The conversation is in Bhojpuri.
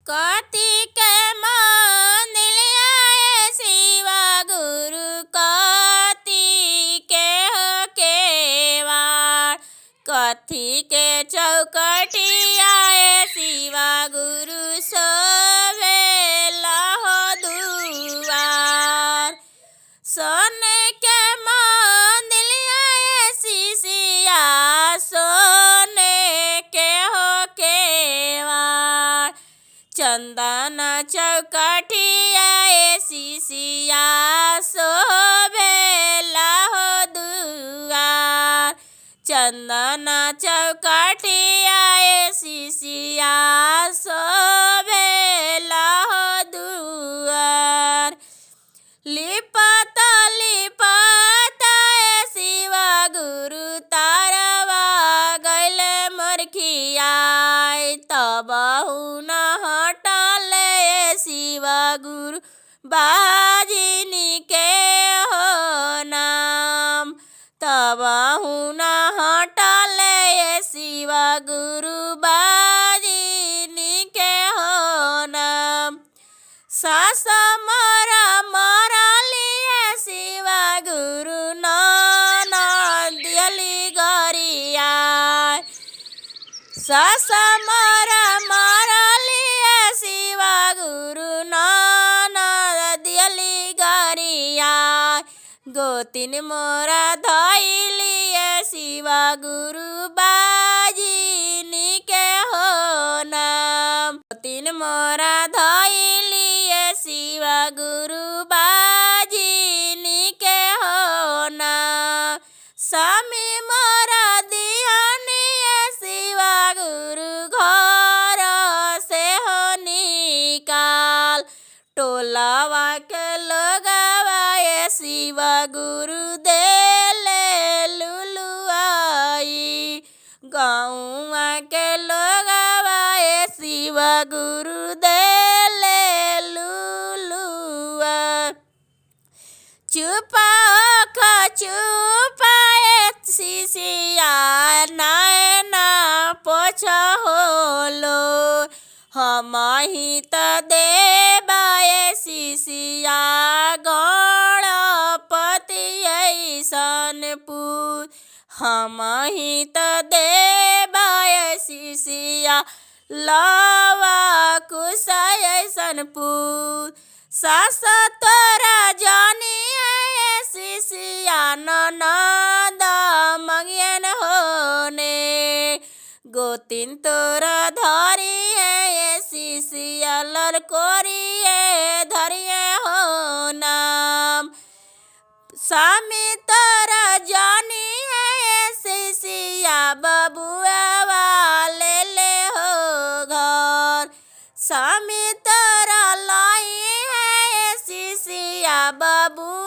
कार्तिक मंदिलिया शिवा गुरु कार्तिक केवाड़ कथी के चौकटिया शिवा गुरु सोवेला हो दुआर सोने के मंदिलिया शिशिया सोने के हो केवाड़ चंदन चौकटिया शिशिया सोवेला हो दुआर चंदन चौकटिया शिशिया सोवेला हो दुआर लिपत लिपत शिवा गुरु तारवा गैल मरखिया तब न हटल शिवा गुरु बाजिनी के हो नाम तब न हटल शिवा गुरु बाजिनी के हो नाम सास मरा मरलिए शिवा गुरु दियली गरिया सास मरा मरलिए शिवा गुरु दियली गरिया गोतिन मोरा धैलिए शिवा गुरु बाजिनी के हो नाम गोतिन मोरा धैलिए शिवा गुरु बाजिनी के हो नाम स्वामी मोरा दिहनिए शिवा गुरु घर से हो निकाल टोलावा के लोगवा शिवा गुरु देले लुलुआई गाँवा के लोगवा शिवा गुरु देले लुलुआ चुपा शिशिया नैना पोछ होलो हम ही त देवाय शिशिया गणपति ऐसन पूत हम ही त देवाय शिशिया लवा कुश ऐसन पूत सास तोरा जानी शिशिया ननद मंगियन होने गोतिन तोरा धरी शिशिया लड़कोरिए धरिए हो नाम स्वामी तोरा जानी शिशिया बबुआ वाले ले हो घर स्वामी तोरा लाई शिशिया बबुआ